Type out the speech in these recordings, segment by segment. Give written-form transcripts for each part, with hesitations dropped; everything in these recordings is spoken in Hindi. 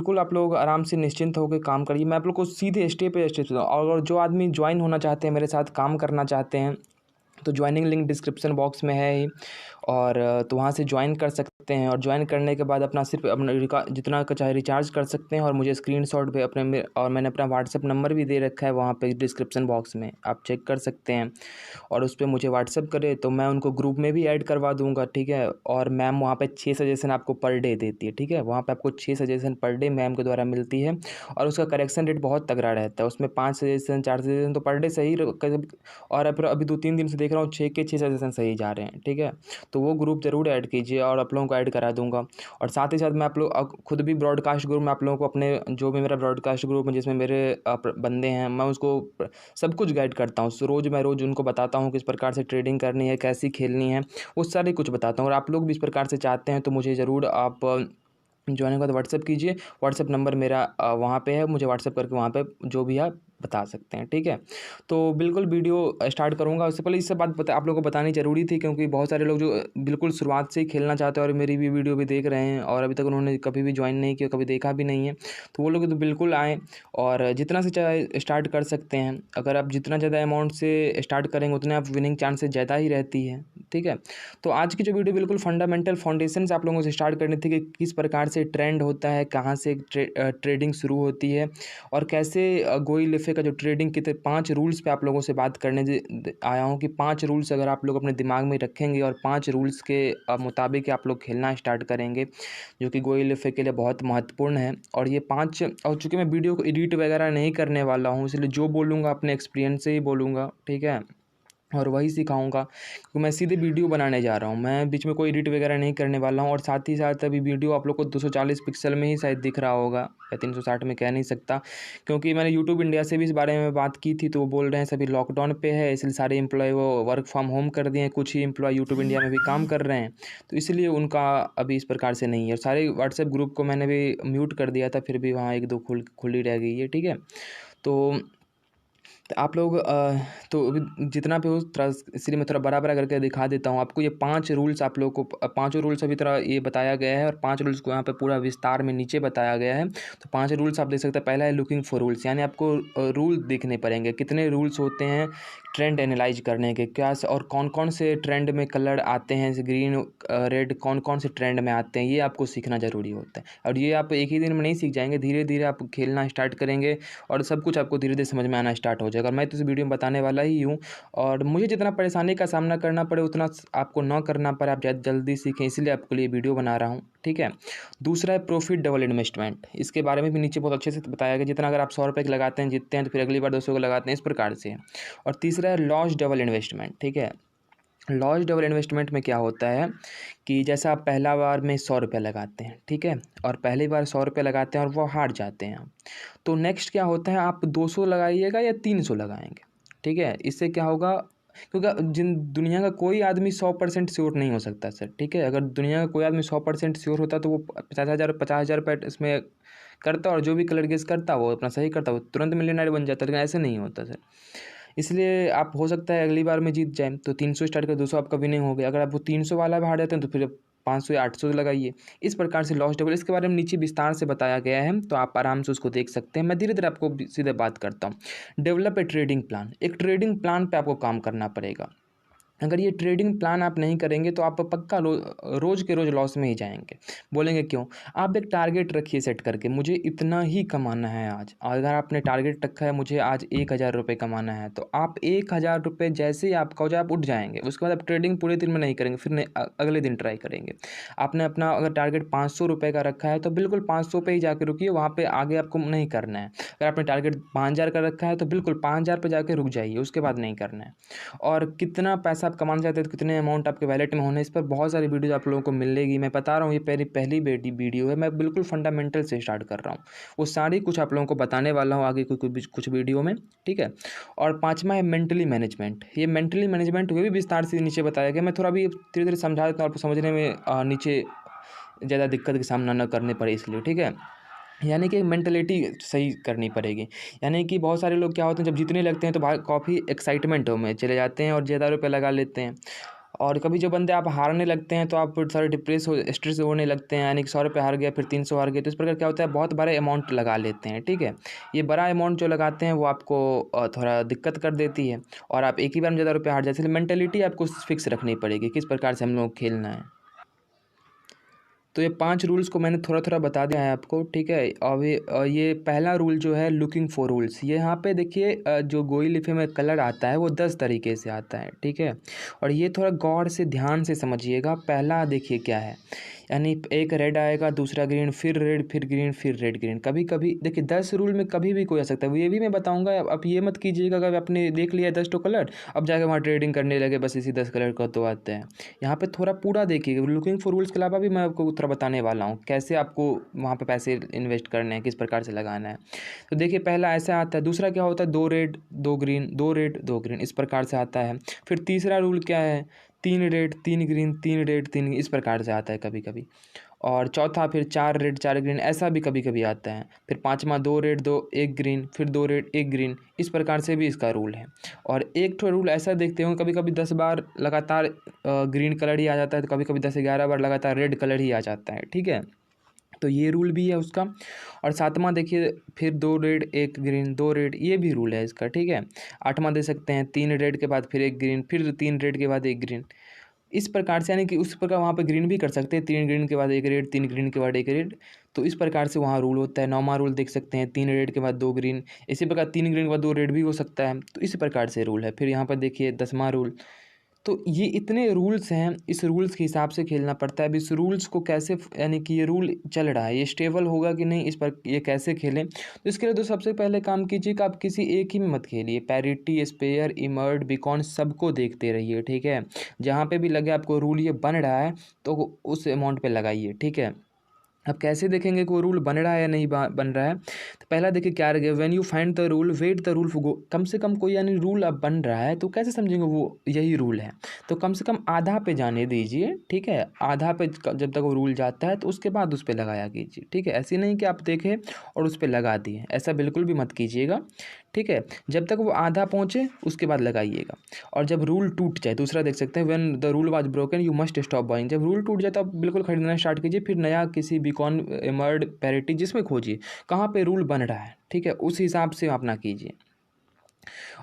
बिल्कुल आप लोग आराम से निश्चिंत होकर काम करिए। मैं आप लोग को सीधे स्टेप बाय स्टेप बताऊँ, और जो आदमी ज्वाइन होना चाहते हैं, मेरे साथ काम करना चाहते हैं, तो ज्वाइनिंग लिंक डिस्क्रिप्शन बॉक्स में है ही। और तो वहाँ से ज्वाइन कर सकते हैं, और ज्वाइन करने के बाद अपना सिर्फ अपना जितना का चाहे रिचार्ज कर सकते हैं, और मुझे स्क्रीनशॉट पे और मैंने अपना व्हाट्सएप नंबर भी दे रखा है वहाँ पे डिस्क्रिप्शन बॉक्स में, आप चेक कर सकते हैं। और उस पर मुझे व्हाट्सएप करें तो मैं उनको ग्रुप में भी ऐड करवा दूंगा, ठीक है। और मैम वहाँ पे 6 सजेशन आपको पर डे देती है, ठीक है। वहाँ पे आपको 6 सजेशन पर डे मैम के द्वारा मिलती है, और उसका करेक्शन रेट बहुत तगड़ा रहता है। उसमें 5 सजेशन 4 सजेशन तो पर डे सही और फिर अभी 2-3 दिन से देख रहा हूँ 6 के 6 सजेशन सही जा रहे हैं, ठीक है। तो वो ग्रुप ज़रूर ऐड कीजिए, और आप लोगों को ऐड करा दूंगा। और साथ ही साथ मैं आप लोग खुद भी ब्रॉडकास्ट ग्रुप में आप लोगों को अपने जो भी मेरा ब्रॉडकास्ट ग्रुप है जिसमें मेरे बंदे हैं, मैं उसको सब कुछ गाइड करता हूँ। मैं रोज़ उनको बताता हूँ किस प्रकार से ट्रेडिंग करनी है, कैसी खेलनी है, वो सारी कुछ बताता हूँ। और आप लोग भी इस प्रकार से चाहते हैं तो मुझे ज़रूर आप ज्वाइन होगा तो व्हाट्सएप कीजिए। व्हाट्सएप नंबर मेरा वहाँ पे है, मुझे व्हाट्सएप करके वहाँ पे जो भी आप बता सकते हैं, ठीक है। तो बिल्कुल वीडियो स्टार्ट करूँगा, उससे पहले इससे बात आप लोगों को बतानी ज़रूरी थी, क्योंकि बहुत सारे लोग जो बिल्कुल शुरुआत से ही खेलना चाहते हैं और मेरी भी वीडियो भी देख रहे हैं, और अभी तक उन्होंने कभी भी ज्वाइन नहीं किया, कभी देखा भी नहीं है, तो वो लोग तो बिल्कुल आएँ, और जितना से चाहे स्टार्ट कर सकते हैं। अगर आप जितना ज़्यादा अमाउंट से स्टार्ट करेंगे उतने आप विनिंग चांसेस ज़्यादा ही रहती है, ठीक है। तो आज की जो वीडियो बिल्कुल फंडामेंटल फाउंडेशन से आप लोगों से स्टार्ट करनी थी कि किस प्रकार से ट्रेंड होता है, कहाँ से ट्रेडिंग शुरू होती है, और कैसे गोई लिफे का जो ट्रेडिंग के 5 रूल्स पे आप लोगों से बात करने आया हूँ कि 5 रूल्स अगर आप लोग अपने दिमाग में रखेंगे और 5 रूल्स के मुताबिक आप लोग खेलना स्टार्ट करेंगे, जो कि गोई लिफे के लिए बहुत महत्वपूर्ण है। और ये 5, और चूँकि मैं वीडियो को एडिट वगैरह नहीं करने वाला हूँ, इसलिए जो बोलूँगा अपने एक्सपीरियंस से ही बोलूँगा, ठीक है। और वही सिखाऊँगा, क्योंकि मैं सीधे वीडियो बनाने जा रहा हूँ, मैं बीच में कोई एडिट वगैरह नहीं करने वाला हूँ। और साथ ही साथ अभी वीडियो आप लोग को 240 पिक्सल में ही शायद दिख रहा होगा, या 360 में कह नहीं सकता, क्योंकि मैंने यूट्यूब इंडिया से भी इस बारे में बात की थी, तो वो बोल रहे हैं सभी लॉकडाउन पे है, इसलिए सारे एम्प्लॉय वो वर्क फ्रॉम होम कर दिए हैं, कुछ ही एम्प्लॉय यूट्यूब इंडिया में भी काम कर रहे हैं, तो इसलिए उनका अभी इस प्रकार से नहीं है। और सारे व्हाट्सएप ग्रुप को मैंने भी म्यूट कर दिया था, फिर भी वहाँ 1-2 खुली रह गई है, ठीक है। तो आप लोग तो अभी जितना भी हो थोड़ा, इसलिए मैं थोड़ा बड़ा-बड़ा करके दिखा देता हूँ आपको। ये 5 रूल्स आप लोगों को, पाँचों रूल्स अभी तरह ये बताया गया है, और 5 रूल्स को यहाँ पे पूरा विस्तार में नीचे बताया गया है। तो 5 रूल्स आप देख सकते हैं। पहला है लुकिंग फॉर रूल्स, यानी आपको रूल देखने पड़ेंगे, कितने रूल्स होते हैं ट्रेंड एनालाइज करने के, क्या और कौन-कौन से ट्रेंड में कलर आते हैं, जैसे ग्रीन रेड कौन-कौन से ट्रेंड में आते हैं, ये आपको सीखना ज़रूरी होता है। और ये आप एक ही दिन में नहीं सीख जाएँगे, धीरे-धीरे आप खेलना स्टार्ट करेंगे और सब कुछ आपको धीरे-धीरे समझ में आना स्टार्ट हो जाएगा। मैं तो इस वीडियो में बताने वाला ही हूँ, और मुझे जितना परेशानी का सामना करना पड़े उतना आपको ना करना पड़े, आप जल्दी सीखें, इसीलिए आपके लिए वीडियो बना रहा हूँ, ठीक है। दूसरा है प्रॉफिट डबल इन्वेस्टमेंट, इसके बारे में भी नीचे बहुत अच्छे से बताया गया। जितना अगर आप 100 रुपये लगाते हैं, जीतते हैं, तो फिर अगली बार 200 का लगाते हैं, इस प्रकार से है। और तीसरा है लॉस डबल इन्वेस्टमेंट, ठीक है। लॉस डबल इन्वेस्टमेंट में क्या होता है कि जैसा आप पहला बार में 100 रुपये लगाते हैं, ठीक है, और पहली बार 100 रुपये लगाते हैं और वो हार जाते हैं, तो नेक्स्ट क्या होता है, आप 200 लगाइएगा या 300 लगाएंगे, ठीक है। इससे क्या होगा, क्योंकि दुनिया का कोई आदमी 100% श्योर नहीं हो सकता सर, ठीक है। अगर दुनिया का कोई आदमी 100% श्योर होता तो वो 50,000 रुपये इसमें करता, और जो भी कलर गेस करता वो अपना सही करता, वो तुरंत मिलियनर बन जाता, लेकिन ऐसे नहीं होता सर। इसलिए आप हो सकता है अगली बार में जीत जाएँ, तो 300 स्टार्ट कर 200 आपका विनिंग हो गया। अगर आप वो 300 वाला भी हार जाते हैं तो फिर 500 या 800 लगाइए। इस प्रकार से लॉस डबल, इसके बारे में नीचे विस्तार से बताया गया है, तो आप आराम से उसको देख सकते हैं। मैं धीरे-धीरे आपको सीधे बात करता हूँ। डेवलप ए ट्रेडिंग प्लान, एक ट्रेडिंग प्लान पे आपको काम करना पड़ेगा। अगर ये ट्रेडिंग प्लान आप नहीं करेंगे तो आप पक्का रोज़ के रोज़ लॉस में ही जाएंगे। बोलेंगे क्यों? आप एक टारगेट रखिए सेट करके, मुझे इतना ही कमाना है आज। अगर आपने टारगेट रखा है मुझे आज 1,000 रुपये कमाना है, तो आप 1,000 रुपये जैसे ही आपका हो जाए आप उठ जाएंगे। उसके बाद आप ट्रेडिंग पूरे दिन में नहीं करेंगे, फिर अगले दिन ट्राई करेंगे। आपने अपना अगर टारगेट 500 रुपये का रखा है तो बिल्कुल 500 पे ही जाके रुकिए, वहाँ पे आगे आपको नहीं करना है। अगर आपने टारगेट 5,000 का रखा है तो बिल्कुल 5,000 पे जाके रुक जाइए, उसके बाद नहीं करना है। और कितना पैसा आप कमाना चाहते हैं, तो कितने अमाउंट आपके वैलेट में होने, इस पर बहुत सारी वीडियो आप लोगों को मिलेगी। मैं बता रहा हूँ, ये मेरी पहली वीडियो है, मैं बिल्कुल फंडामेंटल से स्टार्ट कर रहा हूँ। वो सारी कुछ आप लोगों को बताने वाला हूँ आगे कुछ वीडियो में, ठीक है। और पाँचवा है मेंटली मैनेजमेंट। ये मेंटली मैनेजमेंट वो भी विस्तार से नीचे बताया गया। मैं थोड़ा भी धीरे-धीरे समझा देता हूँ, आपको समझने में नीचे ज़्यादा दिक्कत का सामना न करने पड़े इसलिए, ठीक है। यानी कि मेंटालिटी सही करनी पड़ेगी। यानी कि बहुत सारे लोग क्या होते हैं, जब जीतने लगते हैं तो काफ़ी एक्साइटमेंट में चले जाते हैं और ज़्यादा रुपये लगा लेते हैं। और कभी जो बंदे आप हारने लगते हैं तो आप थोड़ा डिप्रेस हो स्ट्रेस होने लगते हैं, यानी कि 100 रुपये हार गया फिर 300 हार गए, तो इस प्रकार क्या होता है बहुत बड़ा अमाउंट लगा लेते हैं, ठीक है। ये बड़ा अमाउंट जो लगाते हैं वो आपको थोड़ा दिक्कत कर देती है और आप एक ही बार में ज़्यादा रुपये हार जाते हैं। इसलिए मेंटेलिटी आपको फिक्स रखनी पड़ेगी किस प्रकार से हम लोग खेलना है। तो ये 5 रूल्स को मैंने थोड़ा थोड़ा बता दिया है आपको, ठीक है। अभी ये पहला रूल जो है लुकिंग फॉर रूल्स, ये यहाँ पे देखिए जो गोई लिपि में कलर आता है वो 10 तरीके से आता है, ठीक है। और ये थोड़ा गौर से ध्यान से समझिएगा। पहला देखिए क्या है, यानी एक रेड आएगा, दूसरा ग्रीन, फिर रेड, फिर ग्रीन, फिर रेड ग्रीन। कभी कभी देखिए 10 रूल में कभी भी कोई आ सकता है, ये भी मैं बताऊंगा। अब ये मत कीजिएगा अगर आपने देख लिया 10 कलर, अब जाकर वहाँ ट्रेडिंग करने लगे बस इसी 10 कलर का तो आते हैं। यहाँ पे थोड़ा पूरा देखिएगा। लुकिंग फॉर रूल्स के अलावा भी मैं आपको उत्तर बताने वाला हूँ कैसे आपको वहाँ पे पैसे इन्वेस्ट करने हैं, किस प्रकार से लगाना है। तो देखिए पहला ऐसा आता है। दूसरा क्या होता है, 2 रेड 2 ग्रीन, 2 रेड 2 ग्रीन, इस प्रकार से आता है। फिर तीसरा रूल क्या है, 3 रेड 3 ग्रीन, 3 रेड 3, इस प्रकार से आता है कभी कभी। और चौथा फिर 4 रेड 4 ग्रीन, ऐसा भी कभी कभी आता है। फिर पाँचवा 2 रेड 2 1 ग्रीन, फिर 2 रेड 1 ग्रीन, इस प्रकार से भी इसका रूल है। और एक ठो रूल ऐसा देखते हो कभी कभी 10 बार लगातार ग्रीन कलर ही आ जाता है, तो कभी कभी 10-11 बार लगातार रेड कलर ही आ जाता है, ठीक है। तो ये रूल भी है उसका। और सातवां देखिए फिर 2 रेड 1 ग्रीन, 2 रेड, ये भी रूल है इसका, ठीक है। आठवां दे सकते हैं 3 रेड के बाद फिर 1 ग्रीन, फिर 3 रेड के बाद 1 ग्रीन, इस प्रकार से, यानी कि उस प्रकार वहाँ पे ग्रीन भी कर सकते हैं, 3 ग्रीन के बाद 1 रेड, 3 ग्रीन के बाद 1 रेड, तो इस प्रकार से वहाँ रूल होता है। नौवां रूल देख सकते हैं 3 रेड के बाद 2 ग्रीन, इसी प्रकार 3 ग्रीन के बाद 2 रेड भी हो सकता है, तो इस प्रकार से रूल है। फिर यहाँ पर देखिए 10वां रूल। तो ये इतने रूल्स हैं, इस रूल्स के हिसाब से खेलना पड़ता है। अब इस रूल्स को कैसे यानी कि ये रूल चल रहा है ये स्टेबल होगा कि नहीं, इस पर ये कैसे खेलें, तो इसके लिए तो सबसे पहले काम कीजिए कि आप किसी एक ही में मत खेलिए। पैरिटी, स्पेयर, इमर्ड, बीकॉन सबको देखते रहिए, ठीक है। जहाँ पे भी लगे आपको रूल ये बन रहा है तो उस अमाउंट पे लगाइए, ठीक है। अब कैसे देखेंगे कि वो रूल बन रहा है या नहीं बन रहा है, तो पहला देखिए क्या रहेगा, when you find the rule wait the rule for go. कम से कम कोई यानी रूल अब बन रहा है तो कैसे समझेंगे वो यही रूल है, तो कम से कम आधा पे जाने दीजिए, ठीक है। आधा पे जब तक वो रूल जाता है तो उसके बाद उस पर लगाया कीजिए, ठीक है। ऐसे नहीं कि आप देखें और उस पर लगा दिए, ऐसा बिल्कुल भी मत कीजिएगा, ठीक है। जब तक वो आधा पहुँचे उसके बाद लगाइएगा। और जब रूल टूट जाए, दूसरा देख सकते हैं when the rule was broken you must stop buying. जब रूल टूट जाए तो आप बिल्कुल खरीदना स्टार्ट कीजिए, फिर नया किसी बीकॉन, इमर्ड, पैरिटी जिसमें खोजिए कहाँ पे रूल बन रहा है, ठीक है, उस हिसाब से अपना कीजिए।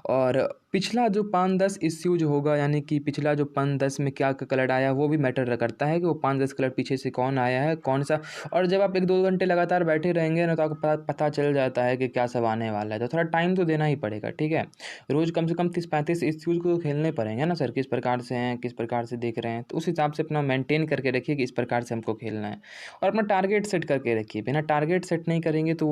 और पिछला जो 5-10 इश्यू जो होगा, यानी कि पिछला जो 5-10 में क्या कलर आया वो भी मैटर करता है कि वो 5-10 कलर पीछे से कौन आया है कौन सा। और जब आप 1-2 घंटे लगातार बैठे रहेंगे ना तो आपको पता चल जाता है कि क्या सब आने वाला है, तो थोड़ा टाइम तो देना ही पड़ेगा, ठीक है। रोज़ कम से कम 30-35 इश्यूज़ को खेलने पड़ेंगे ना सर, किस प्रकार से हैं, किस प्रकार से देख रहे हैं, तो उस हिसाब से अपना मेंटेन करके रखिए कि इस प्रकार से हमको खेलना है। और अपना टारगेट सेट करके रखिए, बिना टारगेट सेट नहीं करेंगे तो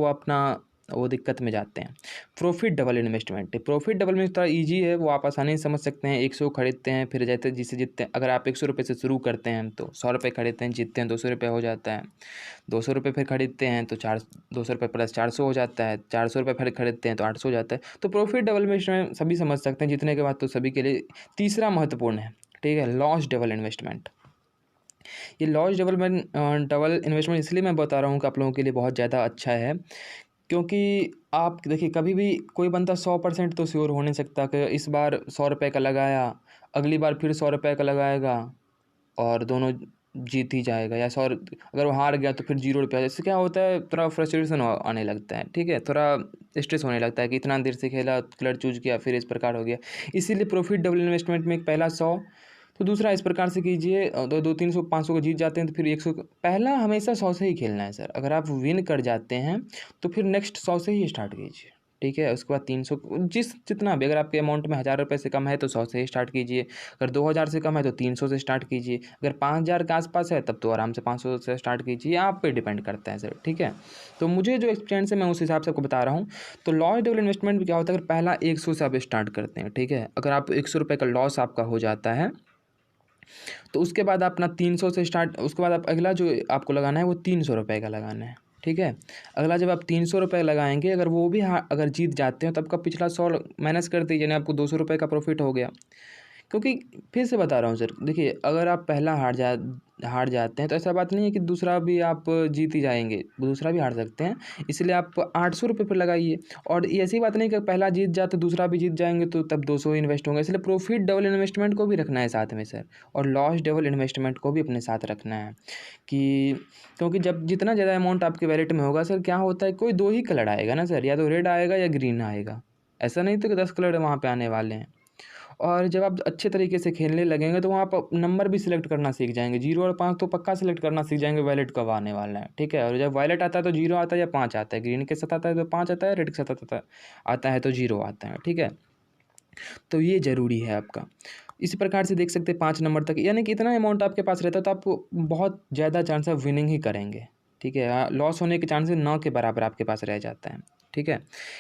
वो दिक्कत में जाते हैं। Profit double investment, profit double में थोड़ा इजी है, वो आप आसानी से समझ सकते हैं। 100 खरीदते हैं, फिर जैसे जिससे जीतते हैं, अगर आप 100 रुपये से शुरू करते हैं तो 100 रुपये खरीदते हैं, जीतते हैं 200 रुपये हो जाता है। 200 रुपये फिर खरीदते हैं तो 200 रुपये प्लस 400 हो जाता है। 400 रुपये फिर खरीदते हैं तो 800 हो जाता है। तो प्रॉफिट डबल इन्वेस्टमेंट सभी समझ सकते हैं, जीतने के बाद तो सभी के लिए। तीसरा महत्वपूर्ण है, ठीक है, लॉस डबल इन्वेस्टमेंट। ये लॉस डबल इन्वेस्टमेंट इसलिए मैं बता रहा हूँ कि आप लोगों के लिए बहुत ज़्यादा अच्छा है, क्योंकि आप देखिए कभी भी कोई बंदा 100% तो श्योर हो नहीं सकता कि इस बार 100 रुपये का लगाया, अगली बार फिर 100 रुपये का लगाएगा और दोनों जीत ही जाएगा, या 100 अगर वो हार गया तो फिर 0 रुपया। इससे क्या होता है, थोड़ा फ्रस्ट्रेशन आने लगता है, ठीक है, थोड़ा स्ट्रेस होने लगता है कि इतना देर से खेला, कलर चूज किया, फिर इस प्रकार हो गया। इसीलिए प्रॉफिट डबल इन्वेस्टमेंट में एक पहला 100, तो दूसरा इस प्रकार से कीजिए, 200-300-500 को जीत जाते हैं तो फिर 100। पहला हमेशा 100 से ही खेलना है सर। अगर आप विन कर जाते हैं तो फिर नेक्स्ट 100 से ही स्टार्ट कीजिए, ठीक है। उसके बाद 300, जितना भी, अगर आपके अमाउंट में 1000 रुपये से कम है तो 100 से ही स्टार्ट कीजिए। अगर 2000 से कम है तो 300 से स्टार्ट कीजिए। अगर 5000 के आसपास है तब तो आराम से 500 से स्टार्ट कीजिए, आप पे डिपेंड करता है सर, ठीक है। तो मुझे जो एक्सपीरियंस है मैं उस हिसाब से आपको बता रहा हूँ। तो लॉस डबल इन्वेस्टमेंट में क्या होता है, अगर पहला 100 से आप स्टार्ट करते हैं, ठीक है, अगर आप 100 रुपये का लॉस आपका हो जाता है तो उसके बाद अपना 300 से स्टार्ट, उसके बाद आप अगला जो आपको लगाना है वो 300 रुपये का लगाना है, ठीक है। अगला जब आप 300 रुपये लगाएंगे, अगर वो भी अगर जीत जाते हैं तो आपका पिछला 100 माइनस कर दीजिए, यानी आपको 200 रुपये का प्रॉफिट हो गया। क्योंकि फिर से बता रहा हूँ सर, देखिए अगर आप पहला हार जाते हैं तो ऐसा बात नहीं है कि दूसरा भी आप जीत ही जाएंगे, दूसरा भी हार सकते हैं। इसलिए आप 800 रुपये पर लगाइए। और ये ऐसी बात नहीं कि पहला जीत जाते दूसरा भी जीत जाएंगे तो तब 200 ही इन्वेस्ट होंगे। इसलिए प्रॉफिट डबल इन्वेस्टमेंट को भी रखना है साथ में सर, और लॉस डबल इन्वेस्टमेंट को भी अपने साथ रखना है कि क्योंकि जब जितना ज़्यादा अमाउंट आपके वैलेट में होगा सर, क्या होता है कोई दो ही कलर आएगा ना सर, या तो रेड आएगा या ग्रीन आएगा। ऐसा नहीं तो कि 10 कलर वहाँ पे आने वाले हैं। और जब आप अच्छे तरीके से खेलने लगेंगे तो वहाँ आप नंबर भी सिलेक्ट करना सीख जाएंगे। 0 और 5 तो पक्का सिलेक्ट करना सीख जाएंगे वायलेट कब आने वाला है, ठीक है। और जब वायलेट आता है तो 0 आता है या 5 आता है, ग्रीन के साथ आता है तो 5 आता है, रेड के साथ आता है तो 0 आता है, ठीक है। तो ये ज़रूरी है आपका। इसी प्रकार से देख सकते हैं 5 नंबर तक, यानी कि इतना अमाउंट आपके पास रहता है तो आपको बहुत ज़्यादा चांस है विनिंग ही करेंगे, ठीक है। लॉस होने के चांसेस 9 के बराबर आपके पास रह जाता है, ठीक है।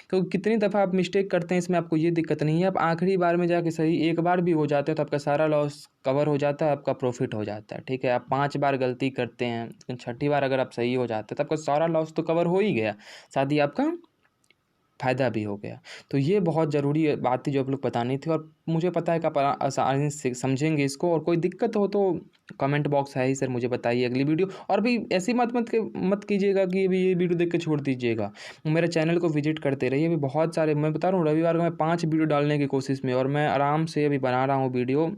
क्योंकि कितनी दफ़ा आप मिस्टेक करते हैं इसमें आपको ये दिक्कत नहीं है। आप आखिरी बार में जाके सही एक बार भी हो जाते हैं तो आपका सारा लॉस कवर हो जाता है, आपका प्रॉफिट हो जाता है, ठीक है। आप 5 बार गलती करते हैं लेकिन छठी बार अगर आप सही हो जाते हैं तो आपका सारा लॉस तो कवर हो ही गया, साथ ही आपका फ़ायदा भी हो गया। तो ये बहुत ज़रूरी बात थी जो आप लोग बतानी थी, और मुझे पता है कि आप आसानी से समझेंगे इसको। और कोई दिक्कत हो तो कमेंट बॉक्स है ही सर, मुझे बताइए अगली वीडियो। और भी ऐसी मत कीजिएगा कि अभी ये वीडियो देख के छोड़ दीजिएगा। मेरे चैनल को विजिट करते रहिए। अभी बहुत सारे, मैं बता रहा हूँ, रविवार को मैं 5 वीडियो डालने की कोशिश में, और मैं आराम से अभी बना रहा हूँ वीडियो।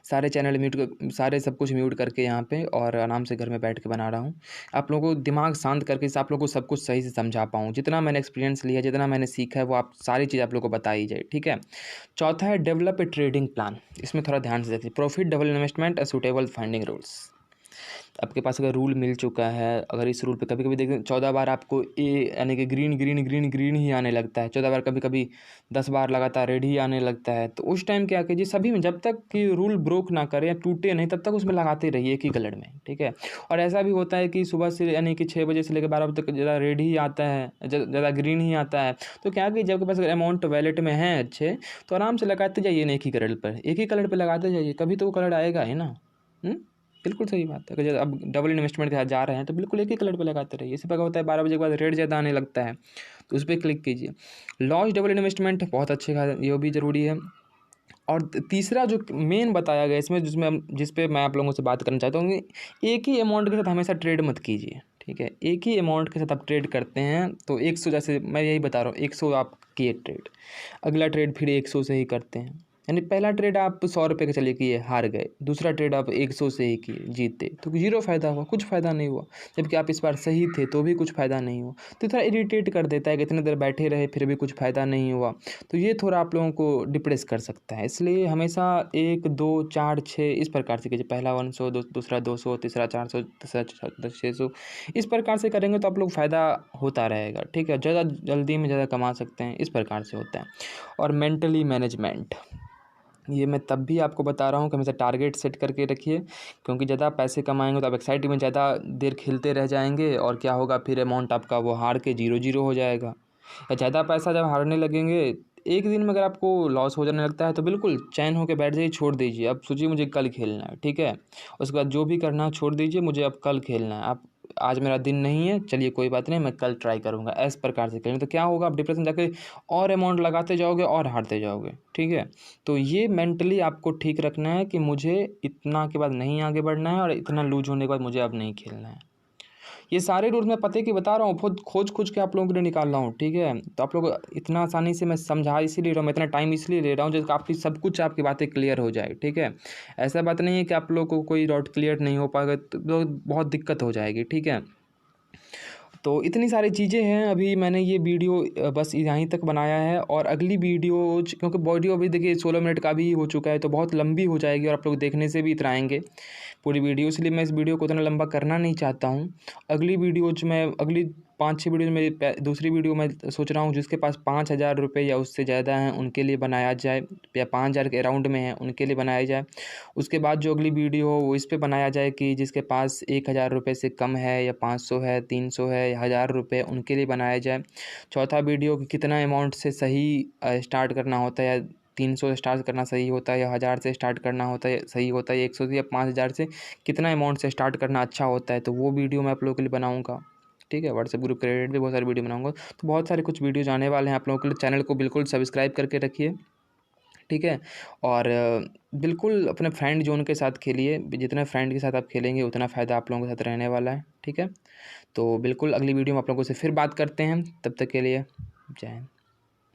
सारे सब कुछ म्यूट करके यहाँ पे, और आराम से घर में बैठ के बना रहा हूँ। आप लोगों को दिमाग शांत करके आप लोगों को सब कुछ सही से समझा पाऊँ। जितना मैंने एक्सपीरियंस लिया, जितना मैंने सीखा है, वो आप सारी चीज़ आप लोगों को बताई जाए, ठीक है। चौथा है डेवलप ए ट्रेडिंग प्लान। इसमें थोड़ा ध्यान से देखिए। Profit double investment, suitable funding rules. आपके पास अगर रूल मिल चुका है, अगर इस रूल पे कभी कभी देखें 14 बार आपको यानी कि ग्रीन ग्रीन ग्रीन ग्रीन ही आने लगता है, 14 बार, कभी कभी 10 बार लगातार रेड ही आने लगता है, तो उस टाइम क्या कीजिए, सभी में जब तक कि रूल ब्रोक ना करे या टूटे नहीं तब तक उसमें लगाते रहिए एक ही कलर में, ठीक है। और ऐसा भी होता है कि सुबह से यानी कि 6 बजे से लेकर 12 बजे तक ज़्यादा रेड ही आता है, ज़्यादा ग्रीन ही आता है, तो क्या कि जब आपके पास अमाउंट वैलेट में है अच्छे, तो आराम से लगाते जाइए ना, एक ही कलर पर लगाते जाइए, कभी तो वो कलर आएगा ही ना। बिल्कुल सही बात है। अगर अब डबल इन्वेस्टमेंट के साथ जा रहे हैं तो बिल्कुल एक ही कलर पे लगाते रहिए। इसी प्रकार होता है 12 बजे के बाद रेड ज़्यादा आने लगता है तो उस पर क्लिक कीजिए। लॉस डबल इन्वेस्टमेंट बहुत अच्छे का, ये भी ज़रूरी है। और तीसरा जो मेन बताया गया इसमें, जिस पे मैं आप लोगों से बात करना चाहता हूँ कि एक ही अमाउंट के साथ हमेशा ट्रेड मत कीजिए, ठीक है। एक ही अमाउंट के साथ आप ट्रेड करते हैं तो 100, जैसे मैं यही बता रहा हूँ, 100 आप किए ट्रेड, अगला ट्रेड फिर 100 से ही करते हैं। यानी पहला ट्रेड आप 100 रुपये के चले किए, हार गए, दूसरा ट्रेड आप 100 से ही किए, जीते, तो जीरो फ़ायदा हुआ, कुछ फ़ायदा नहीं हुआ। जबकि आप इस बार सही थे तो भी कुछ फ़ायदा नहीं हुआ। तो थोड़ा इरिटेट कर देता है कि इतनी देर बैठे रहे फिर भी कुछ फ़ायदा नहीं हुआ, तो ये थोड़ा आप लोगों को डिप्रेस कर सकता है। इसलिए हमेशा 1, 2, 4, 6 इस प्रकार से कीजिए। पहला 100, दूसरा 200, तीसरा 400, तीसरा 600, इस प्रकार से करेंगे तो आप लोग फ़ायदा होता रहेगा, ठीक है। ज़्यादा जल्दी में ज़्यादा कमा सकते हैं, इस प्रकार से होता है। और मेंटली मैनेजमेंट, ये मैं तब भी आपको बता रहा हूँ कि हमेशा टारगेट सेट करके रखिए, क्योंकि ज़्यादा पैसे कमाएंगे तो आप एक्साइटमेंट में ज़्यादा देर खेलते रह जाएंगे, और क्या होगा, फिर अमाउंट आपका वो हार के 0-0 हो जाएगा। या ज़्यादा पैसा जब हारने लगेंगे, एक दिन में अगर आपको लॉस हो जाने लगता है तो बिल्कुल चैन होकर बैठ जाइए, छोड़ दीजिए। अब सोचिए मुझे कल खेलना है, ठीक है। उसके बाद जो भी करना है छोड़ दीजिए, मुझे अब कल खेलना है। आप आज मेरा दिन नहीं है, चलिए कोई बात नहीं, मैं कल ट्राई करूँगा, इस प्रकार से करेंगे तो क्या होगा, आप डिप्रेशन जाके और अमाउंट लगाते जाओगे और हारते जाओगे, ठीक है। तो ये मेंटली आपको ठीक रखना है कि मुझे इतना के बाद नहीं आगे बढ़ना है, और इतना लूज होने के बाद मुझे अब नहीं खेलना है। ये सारे रूल्स मैं पते की बता रहा हूँ, खुद खोज के आप लोगों के लिए निकाल रहा हूँ, ठीक है। तो आप लोग इतना आसानी से मैं समझा इसीलिए रहा हूँ, मैं इतना टाइम इसलिए ले रहा हूँ जैसे आपकी सब कुछ आपकी बातें क्लियर हो जाए, ठीक है। ऐसा बात नहीं है कि आप लोग को कोई डाउट क्लियर नहीं हो पाएगा तो बहुत दिक्कत हो जाएगी, ठीक है। तो इतनी सारी चीज़ें हैं। अभी मैंने ये वीडियो बस यहीं तक बनाया है, और अगली वीडियो क्योंकि वीडियो अभी देखिए 16 मिनट का भी हो चुका है तो बहुत लंबी हो जाएगी, और आप लोग देखने से भी इतराएंगे पूरी वीडियो, इसलिए मैं इस वीडियो को उतना लंबा करना नहीं चाहता हूँ। अगली 5-6 वीडियो में दूसरी वीडियो मैं सोच रहा हूँ जिसके पास 5,000 रुपये या उससे ज़्यादा हैं उनके लिए बनाया जाए, या 5,000 के अराउंड में है उनके लिए बनाया जाए। उसके बाद जो अगली वीडियो हो वो इस पे बनाया जाए कि जिसके पास 1,000 रुपये से कम है, या 500 है, 300 है, या 1,000 रुपये, उनके लिए बनाया जाए। चौथा वीडियो कि कितना अमाउंट से सही स्टार्ट करना होता है, या 300 से स्टार्ट करना सही होता है, या 1,000 से स्टार्ट करना होता है सही होता है, 100 से या 5,000 से कितना अमाउंट से स्टार्ट करना अच्छा होता है, तो वो वीडियो मैं आप लोगों के लिए बनाऊँगा, ठीक है। व्हाट्सएप ग्रुप के रिलेटेड भी बहुत सारी वीडियो बनाऊँगा। तो बहुत सारे कुछ वीडियोज़ आने वाले हैं आप लोगों के लिए, चैनल को बिल्कुल सब्सक्राइब करके रखिए, ठीक है। और बिल्कुल अपने फ्रेंड ज़ोन के साथ खेलिए, जितने फ्रेंड के साथ आप खेलेंगे उतना फ़ायदा आप लोगों के साथ रहने वाला है, ठीक है। तो बिल्कुल अगली वीडियो में आप लोगों से फिर बात करते हैं, तब तक के लिए जय हिंद।